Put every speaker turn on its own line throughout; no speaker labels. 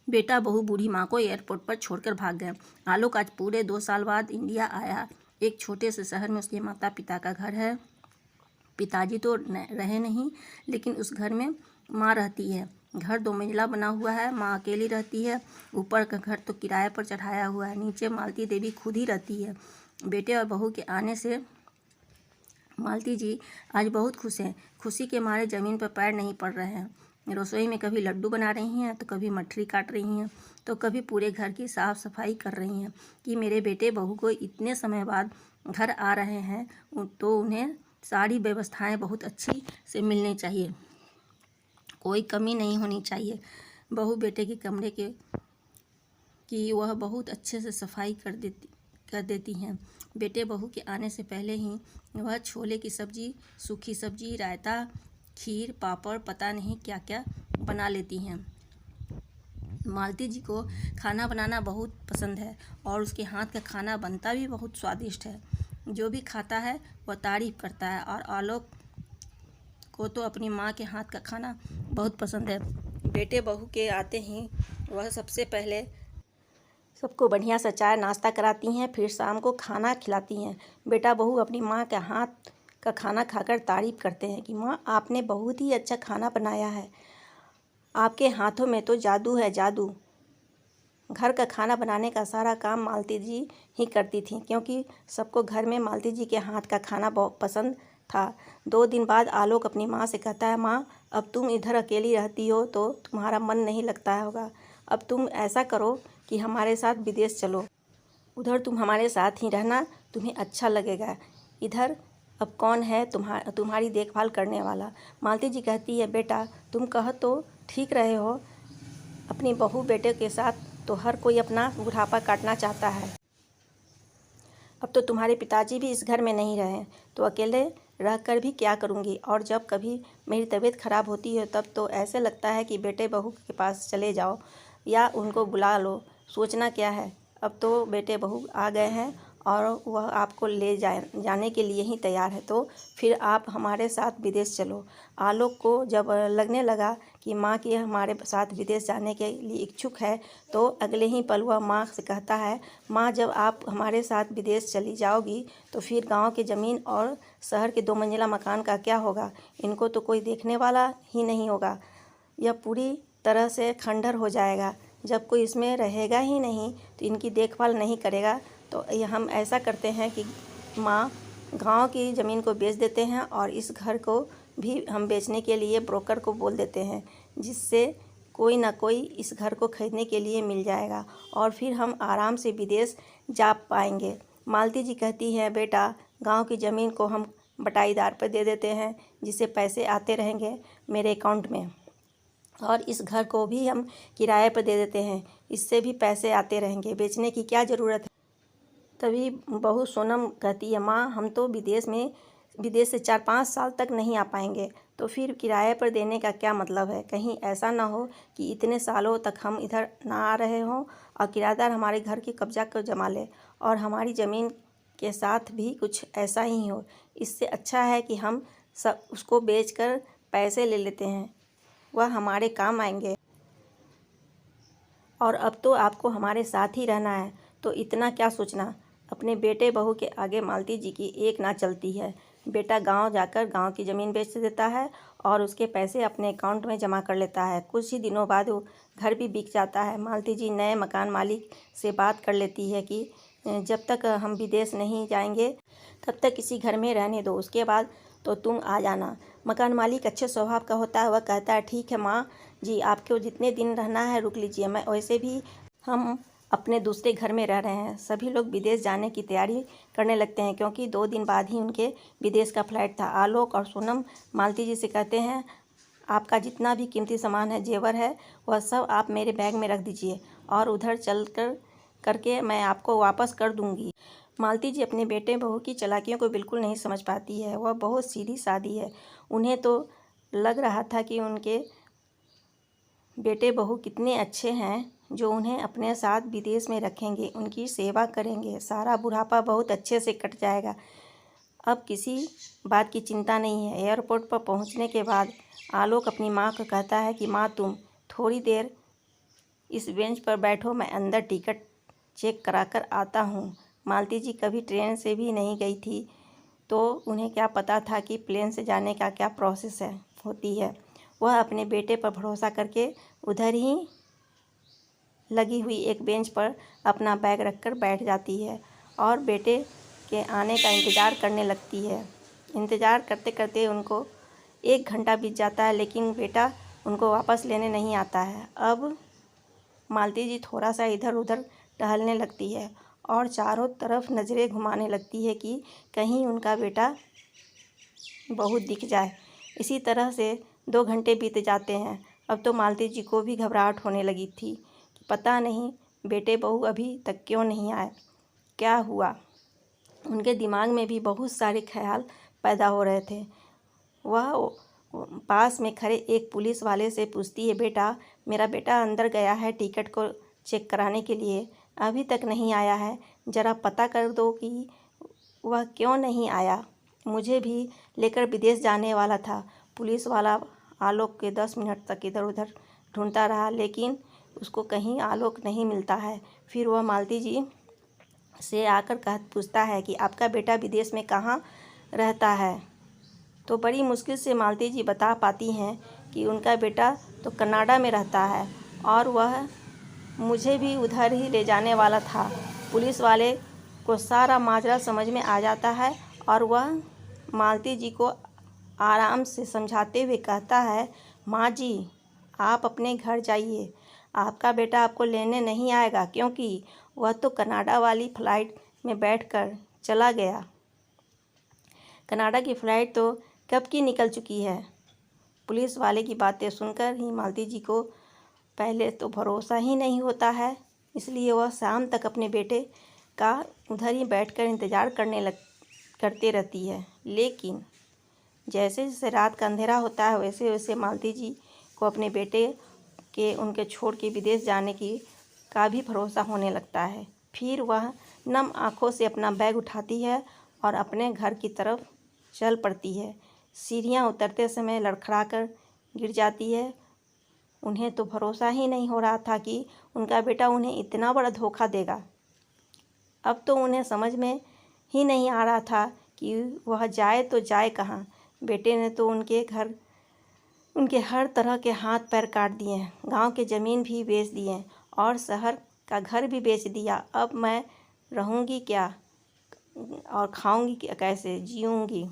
बेटा बहू बूढ़ी माँ को एयरपोर्ट पर छोड़कर भाग गए। आलोक आज पूरे 2 साल बाद इंडिया आया। एक छोटे से शहर में उसके माता पिता का घर है। पिताजी तो रहे नहीं, लेकिन उस घर में माँ रहती है। घर 2 मंजिला बना हुआ है। माँ अकेली रहती है। ऊपर का घर तो किराए पर चढ़ाया हुआ है। नीचे मालती देवी खुद ही रहती है। बेटे और बहू के आने से मालती जी आज बहुत खुश हैं। खुशी के मारे ज़मीन पर पैर नहीं पड़ रहे हैं। रसोई में कभी लड्डू बना रही हैं, तो कभी मठरी काट रही हैं, तो कभी पूरे घर की साफ़ सफाई कर रही हैं कि मेरे बेटे बहू को इतने समय बाद घर आ रहे हैं तो उन्हें सारी व्यवस्थाएं बहुत अच्छी से मिलनी चाहिए, कोई कमी नहीं होनी चाहिए। बहू बेटे के कमरे की वह बहुत अच्छे से सफाई कर देती हैं। बेटे बहू के आने से पहले ही वह छोले की सब्ज़ी, सूखी सब्ज़ी, रायता, खीर, पापड़, पता नहीं क्या क्या बना लेती हैं। मालती जी को खाना बनाना बहुत पसंद है और उसके हाथ का खाना बनता भी बहुत स्वादिष्ट है। जो भी खाता है वह तारीफ़ करता है और आलोक को तो अपनी माँ के हाथ का खाना बहुत पसंद है। बेटे बहू के आते ही वह सबसे पहले सबको बढ़िया सा चाय नाश्ता कराती हैं, फिर शाम को खाना खिलाती हैं। बेटा बहू अपनी माँ के हाथ का खाना खाकर तारीफ़ करते हैं कि माँ आपने बहुत ही अच्छा खाना बनाया है, आपके हाथों में तो जादू है जादू। घर का खाना बनाने का सारा काम मालती जी ही करती थीं, क्योंकि सबको घर में मालती जी के हाथ का खाना बहुत पसंद था। 2 दिन बाद आलोक अपनी माँ से कहता है, माँ अब तुम इधर अकेली रहती हो तो तुम्हारा मन नहीं लगता होगा। अब तुम ऐसा करो कि हमारे साथ विदेश चलो, उधर तुम हमारे साथ ही रहना, तुम्हें अच्छा लगेगा। इधर अब कौन है तुम्हारी देखभाल करने वाला। मालती जी कहती है, बेटा तुम कह तो ठीक रहे हो, अपनी बहू बेटे के साथ तो हर कोई अपना बुढ़ापा काटना चाहता है। अब तो तुम्हारे पिताजी भी इस घर में नहीं रहे, तो अकेले रहकर भी क्या करूँगी। और जब कभी मेरी तबीयत खराब होती है तब तो ऐसे लगता है कि बेटे बहू के पास चले जाओ या उनको बुला लो। सोचना क्या है, अब तो बेटे बहू आ गए हैं और वह आपको ले जाने के लिए ही तैयार है, तो फिर आप हमारे साथ विदेश चलो। आलोक को जब लगने लगा कि माँ की हमारे साथ विदेश जाने के लिए इच्छुक है, तो अगले ही पल वह माँ से कहता है, माँ जब आप हमारे साथ विदेश चली जाओगी तो फिर गांव की ज़मीन और शहर के 2 मंजिला मकान का क्या होगा। इनको तो कोई देखने वाला ही नहीं होगा, यह पूरी तरह से खंडहर हो जाएगा। जब कोई इसमें रहेगा ही नहीं तो इनकी देखभाल नहीं करेगा, तो हम ऐसा करते हैं कि माँ गांव की ज़मीन को बेच देते हैं और इस घर को भी हम बेचने के लिए ब्रोकर को बोल देते हैं, जिससे कोई ना कोई इस घर को खरीदने के लिए मिल जाएगा और फिर हम आराम से विदेश जा पाएंगे। मालती जी कहती है, बेटा गांव की ज़मीन को हम बटाईदार पर दे देते हैं, जिससे पैसे आते रहेंगे मेरे अकाउंट में, और इस घर को भी हम किराए पर दे देते हैं, इससे भी पैसे आते रहेंगे, बेचने की क्या ज़रूरत है। तभी बहू सोनम कहती है, माँ हम तो विदेश से 4-5 साल तक नहीं आ पाएंगे, तो फिर किराए पर देने का क्या मतलब है। कहीं ऐसा ना हो कि इतने सालों तक हम इधर ना आ रहे हों और किराएदार हमारे घर की कब्जा को जमा ले और हमारी ज़मीन के साथ भी कुछ ऐसा ही हो। इससे अच्छा है कि हम सब उसको बेचकर पैसे ले लेते हैं, वह हमारे काम आएंगे। और अब तो आपको हमारे साथ ही रहना है, तो इतना क्या सोचना। अपने बेटे बहू के आगे मालती जी की एक ना चलती है। बेटा गांव जाकर गांव की ज़मीन बेच देता है और उसके पैसे अपने अकाउंट में जमा कर लेता है। कुछ ही दिनों बाद वो घर भी बिक जाता है। मालती जी नए मकान मालिक से बात कर लेती है कि जब तक हम विदेश नहीं जाएंगे तब तक इसी घर में रहने दो, उसके बाद तो तुम आ जाना। मकान मालिक अच्छे स्वभाव का होता है, वह कहता है, ठीक है माँ जी, आपको जितने दिन रहना है रुक लीजिए, मैं वैसे भी हम अपने दूसरे घर में रह रहे हैं। सभी लोग विदेश जाने की तैयारी करने लगते हैं, क्योंकि 2 दिन बाद ही उनके विदेश का फ्लाइट था। आलोक और सोनम मालती जी से कहते हैं, आपका जितना भी कीमती सामान है, जेवर है, वह सब आप मेरे बैग में रख दीजिए और उधर चल करके मैं आपको वापस कर दूंगी। मालती जी अपने बेटे बहू की चालाकियों को बिल्कुल नहीं समझ पाती है। वह बहुत सीधी सादी है। उन्हें तो लग रहा था कि उनके बेटे बहू कितने अच्छे हैं जो उन्हें अपने साथ विदेश में रखेंगे, उनकी सेवा करेंगे, सारा बुढ़ापा बहुत अच्छे से कट जाएगा। अब किसी बात की चिंता नहीं है। एयरपोर्ट पर पहुंचने के बाद आलोक अपनी माँ को कहता है कि माँ तुम थोड़ी देर इस बेंच पर बैठो, मैं अंदर टिकट चेक करा कर आता हूँ। मालती जी कभी ट्रेन से भी नहीं गई थी, तो उन्हें क्या पता था कि प्लेन से जाने का क्या प्रोसेस होती है। वह अपने बेटे पर भरोसा करके उधर ही लगी हुई एक बेंच पर अपना बैग रखकर बैठ जाती है और बेटे के आने का इंतज़ार करने लगती है। इंतज़ार करते करते उनको 1 घंटा बीत जाता है, लेकिन बेटा उनको वापस लेने नहीं आता है। अब मालती जी थोड़ा सा इधर उधर टहलने लगती है और चारों तरफ नज़रें घुमाने लगती है कि कहीं उनका बेटा बहुत दिख जाए। इसी तरह से 2 घंटे बीत जाते हैं। अब तो मालती जी को भी घबराहट होने लगी थी कि पता नहीं बेटे बहू अभी तक क्यों नहीं आए, क्या हुआ। उनके दिमाग में भी बहुत सारे ख्याल पैदा हो रहे थे। वह पास में खड़े एक पुलिस वाले से पूछती है, बेटा, मेरा बेटा अंदर गया है टिकट को चेक कराने के लिए, अभी तक नहीं आया है, ज़रा पता कर दो कि वह क्यों नहीं आया। मुझे भी लेकर विदेश जाने वाला था। पुलिस वाला आलोक के 10 मिनट तक इधर उधर ढूंढता रहा, लेकिन उसको कहीं आलोक नहीं मिलता है। फिर वह मालती जी से आकर पूछता है कि आपका बेटा विदेश में कहाँ रहता है। तो बड़ी मुश्किल से मालती जी बता पाती हैं कि उनका बेटा तो कनाडा में रहता है और वह मुझे भी उधर ही ले जाने वाला था। पुलिस वाले को सारा माजरा समझ में आ जाता है और वह मालती जी को आराम से समझाते हुए कहता है, माँ जी, आप अपने घर जाइए, आपका बेटा आपको लेने नहीं आएगा, क्योंकि वह तो कनाडा वाली फ़्लाइट में बैठकर चला गया। कनाडा की फ़्लाइट तो कब की निकल चुकी है। पुलिस वाले की बातें सुनकर ही मालती जी को पहले तो भरोसा ही नहीं होता है, इसलिए वह शाम तक अपने बेटे का उधर ही बैठकर इंतज़ार करते रहती है। लेकिन जैसे जैसे रात का अंधेरा होता है, वैसे वैसे मालती जी को अपने बेटे के उनके छोड़ के विदेश जाने का भी भरोसा होने लगता है। फिर वह नम आँखों से अपना बैग उठाती है और अपने घर की तरफ चल पड़ती है। सीढ़ियाँ उतरते समय लड़खड़ाकर गिर जाती है। उन्हें तो भरोसा ही नहीं हो रहा था कि उनका बेटा उन्हें इतना बड़ा धोखा देगा। अब तो उन्हें समझ में ही नहीं आ रहा था कि वह जाए तो जाए कहाँ। बेटे ने तो उनके हर तरह के हाथ पैर काट दिए, गांव के ज़मीन भी बेच दिए और शहर का घर भी बेच दिया। अब मैं रहूँगी क्या और खाऊँगी कैसे, जीऊँगी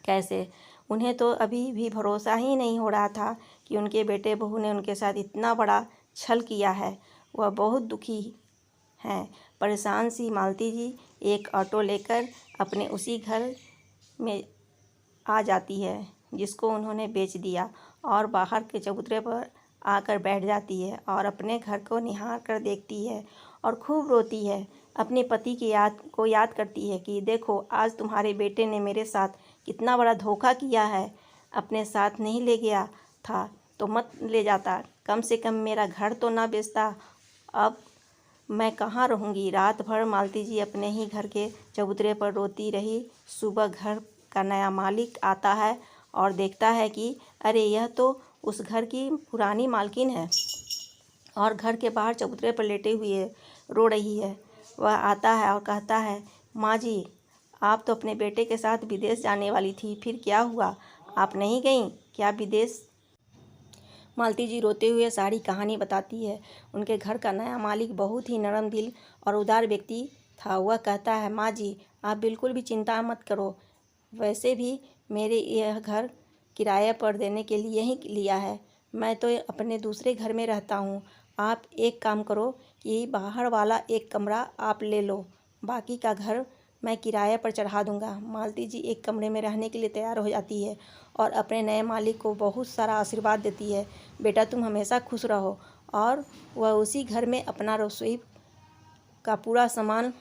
कैसे। उन्हें तो अभी भी भरोसा ही नहीं हो रहा था कि उनके बेटे बहू ने उनके साथ इतना बड़ा छल किया है। वह बहुत दुखी हैं। परेशान सी मालती जी एक ऑटो लेकर अपने उसी घर में आ जाती है जिसको उन्होंने बेच दिया और बाहर के चबूतरे पर आकर बैठ जाती है और अपने घर को निहार कर देखती है और खूब रोती है। अपने पति की याद करती है कि देखो, आज तुम्हारे बेटे ने मेरे साथ कितना बड़ा धोखा किया है। अपने साथ नहीं ले गया था तो मत ले जाता, कम से कम मेरा घर तो ना बेचता। अब मैं कहाँ रहूँगी। रात भर मालती जी अपने ही घर के चबूतरे पर रोती रही। सुबह घर का नया मालिक आता है और देखता है कि अरे, यह तो उस घर की पुरानी मालकिन है और घर के बाहर चबूतरे पर लेटे हुए रो रही है। वह आता है और कहता है, माँ जी, आप तो अपने बेटे के साथ विदेश जाने वाली थी, फिर क्या हुआ, आप नहीं गईं क्या विदेश। मालती जी रोते हुए सारी कहानी बताती है। उनके घर का नया मालिक बहुत ही नरम दिल और उदार व्यक्ति था। वह कहता है, माँ जी, आप बिल्कुल भी चिंता मत करो, वैसे भी मेरे यह घर किराए पर देने के लिए ही लिया है, मैं तो अपने दूसरे घर में रहता हूँ। आप एक काम करो कि बाहर वाला एक कमरा आप ले लो, बाकी का घर मैं किराए पर चढ़ा दूँगा। मालती जी एक कमरे में रहने के लिए तैयार हो जाती है और अपने नए मालिक को बहुत सारा आशीर्वाद देती है, बेटा तुम हमेशा खुश रहो। और वह उसी घर में अपना रसोई का पूरा सामान,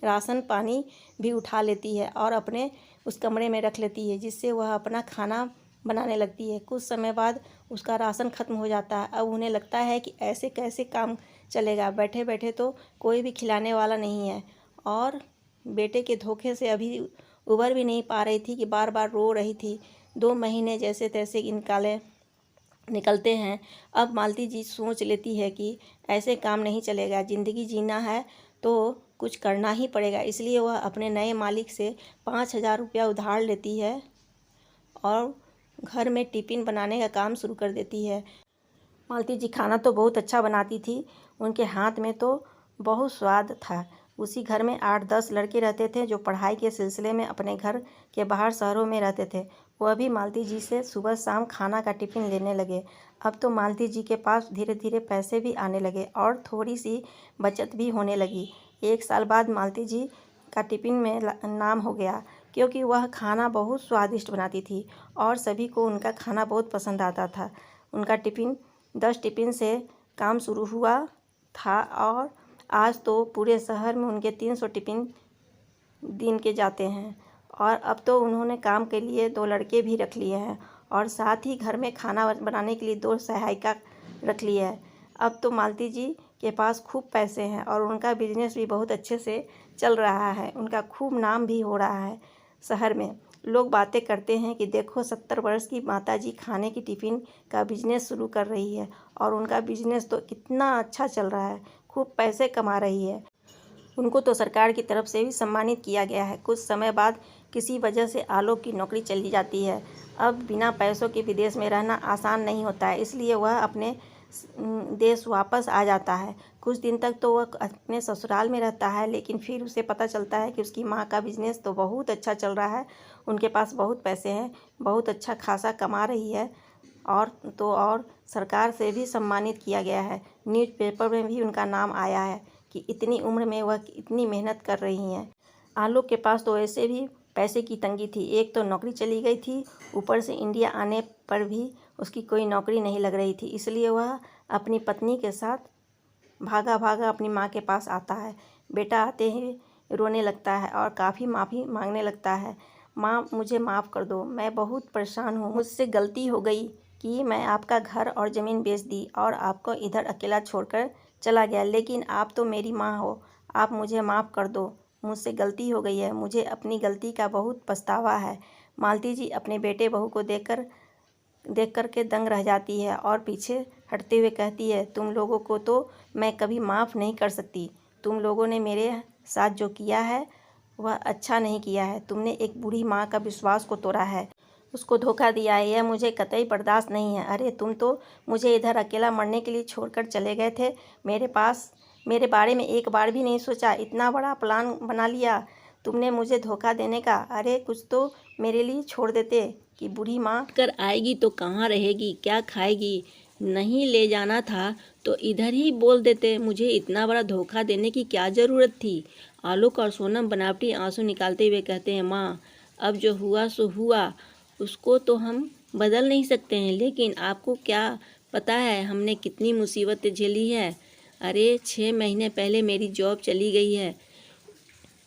राशन पानी भी उठा लेती है और अपने उस कमरे में रख लेती है, जिससे वह अपना खाना बनाने लगती है। कुछ समय बाद उसका राशन ख़त्म हो जाता है। अब उन्हें लगता है कि ऐसे कैसे काम चलेगा, बैठे बैठे तो कोई भी खिलाने वाला नहीं है और बेटे के धोखे से अभी उबर भी नहीं पा रही थी कि बार बार रो रही थी। 2 महीने जैसे तैसे निकाले निकलते हैं। अब मालती जी सोच लेती है कि ऐसे काम नहीं चलेगा, ज़िंदगी जीना है तो कुछ करना ही पड़ेगा। इसलिए वह अपने नए मालिक से 5,000 रुपया उधार लेती है और घर में टिफ़िन बनाने का काम शुरू कर देती है। मालती जी खाना तो बहुत अच्छा बनाती थी, उनके हाथ में तो बहुत स्वाद था। उसी घर में 8-10 लड़के रहते थे जो पढ़ाई के सिलसिले में अपने घर के बाहर शहरों में रहते थे। वह भी मालती जी से सुबह शाम खाना का टिफ़िन लेने लगे। अब तो मालती जी के पास धीरे धीरे पैसे भी आने लगे और थोड़ी सी बचत भी होने लगी। 1 साल बाद मालती जी का टिफ़िन में नाम हो गया, क्योंकि वह खाना बहुत स्वादिष्ट बनाती थी और सभी को उनका खाना बहुत पसंद आता था। उनका टिफ़िन 10 टिफ़िन से काम शुरू हुआ था और आज तो पूरे शहर में उनके 300 टिफ़िन दिन के जाते हैं। और अब तो उन्होंने काम के लिए 2 लड़के भी रख लिए हैं और साथ ही घर में खाना बनाने के लिए 2 सहायिका रख ली है। अब तो मालती जी के पास खूब पैसे हैं और उनका बिजनेस भी बहुत अच्छे से चल रहा है। उनका खूब नाम भी हो रहा है शहर में। लोग बातें करते हैं कि देखो 70 वर्ष की माता जी खाने की टिफ़िन का बिजनेस शुरू कर रही है और उनका बिजनेस तो कितना अच्छा चल रहा है, खूब पैसे कमा रही है। उनको तो सरकार की तरफ से भी सम्मानित किया गया है। कुछ समय बाद किसी वजह से आलोक की नौकरी चली जाती है। अब बिना पैसों के विदेश में रहना आसान नहीं होता है, इसलिए वह अपने देश वापस आ जाता है। कुछ दिन तक तो वह अपने ससुराल में रहता है, लेकिन फिर उसे पता चलता है कि उसकी माँ का बिजनेस तो बहुत अच्छा चल रहा है, उनके पास बहुत पैसे हैं, बहुत अच्छा खासा कमा रही है और सरकार से भी सम्मानित किया गया है। न्यूज़पेपर में भी उनका नाम आया है कि इतनी उम्र में वह इतनी मेहनत कर रही हैं। आलोक के पास तो ऐसे भी पैसे की तंगी थी। एक तो नौकरी चली गई थी, ऊपर से इंडिया आने पर भी उसकी कोई नौकरी नहीं लग रही थी। इसलिए वह अपनी पत्नी के साथ भागा भागा अपनी माँ के पास आता है। बेटा आते ही रोने लगता है और काफ़ी माफ़ी मांगने लगता है। माँ, मुझे माफ़ कर दो, मैं बहुत परेशान हूँ, मुझसे गलती हो गई कि मैं आपका घर और ज़मीन बेच दी और आपको इधर अकेला छोड़कर चला गया, लेकिन आप तो मेरी माँ हो, आप मुझे माफ़ कर दो, मुझसे गलती हो गई है, मुझे अपनी गलती का बहुत पछतावा है। मालती जी अपने बेटे बहू को देख कर के दंग रह जाती है और पीछे हटते हुए कहती है, तुम लोगों को तो मैं कभी माफ़ नहीं कर सकती। तुम लोगों ने मेरे साथ जो किया है वह अच्छा नहीं किया है। तुमने एक बूढ़ी माँ का विश्वास को तोड़ा है, उसको धोखा दिया है, यह मुझे कतई बर्दाश्त नहीं है। अरे तुम तो मुझे इधर अकेला मरने के लिए छोड़कर चले गए थे, मेरे बारे में एक बार भी नहीं सोचा, इतना बड़ा प्लान बना लिया तुमने मुझे धोखा देने का। अरे कुछ तो मेरे लिए छोड़ देते कि बूढ़ी माँ कर आएगी तो कहाँ रहेगी, क्या खाएगी। नहीं ले जाना था तो इधर ही बोल देते, मुझे इतना बड़ा धोखा देने की क्या ज़रूरत थी। आलोक और सोनम बनावटी आंसू निकालते हुए कहते हैं, माँ अब जो हुआ सो हुआ, उसको तो हम बदल नहीं सकते हैं, लेकिन आपको क्या पता है हमने कितनी मुसीबतें झेली है। अरे 6 महीने पहले मेरी जॉब चली गई है,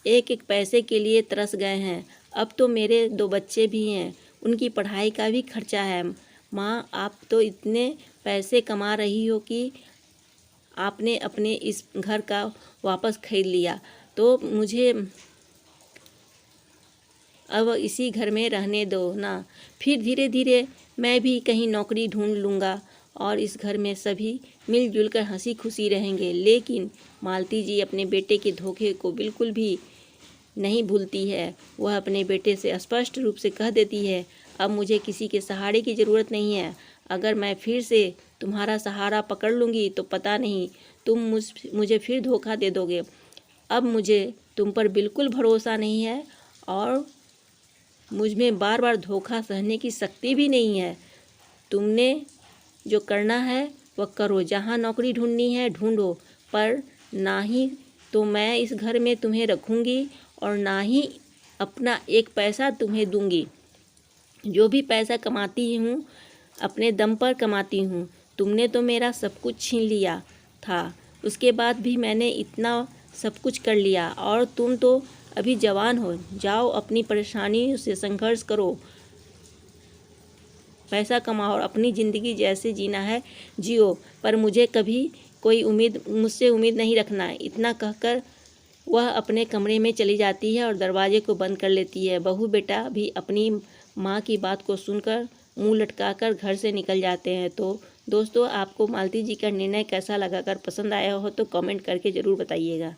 एक एक पैसे के लिए तरस गए हैं। अब तो मेरे 2 बच्चे भी हैं, उनकी पढ़ाई का भी खर्चा है। माँ आप तो इतने पैसे कमा रही हो कि आपने अपने इस घर का वापस खरीद लिया, तो मुझे अब इसी घर में रहने दो ना, फिर धीरे धीरे मैं भी कहीं नौकरी ढूंढ लूँगा और इस घर में सभी मिलजुल कर हंसी खुशी रहेंगे। लेकिन मालती जी अपने बेटे के धोखे को बिल्कुल भी नहीं भूलती है। वह अपने बेटे से स्पष्ट रूप से कह देती है, अब मुझे किसी के सहारे की ज़रूरत नहीं है। अगर मैं फिर से तुम्हारा सहारा पकड़ लूँगी तो पता नहीं तुम मुझे फिर धोखा दे दोगे। अब मुझे तुम पर बिल्कुल भरोसा नहीं है और मुझ में बार बार धोखा सहने की शक्ति भी नहीं है। तुमने जो करना है वह करो, जहाँ नौकरी ढूंढनी है ढूंढो, पर ना ही तो मैं इस घर में तुम्हें रखूँगी और ना ही अपना एक पैसा तुम्हें दूंगी। जो भी पैसा कमाती हूँ अपने दम पर कमाती हूँ। तुमने तो मेरा सब कुछ छीन लिया था, उसके बाद भी मैंने इतना सब कुछ कर लिया और तुम तो अभी जवान हो, जाओ अपनी परेशानियों से संघर्ष करो, पैसा कमाओ और अपनी ज़िंदगी जैसे जीना है जियो, पर मुझे कभी मुझसे उम्मीद नहीं रखना। इतना कहकर वह अपने कमरे में चली जाती है और दरवाजे को बंद कर लेती है। बहू बेटा भी अपनी माँ की बात को सुनकर मुंह लटकाकर घर से निकल जाते हैं। तो दोस्तों, आपको मालती जी का निर्णय कैसा लगा? अगर पसंद आया हो तो कमेंट करके ज़रूर बताइएगा।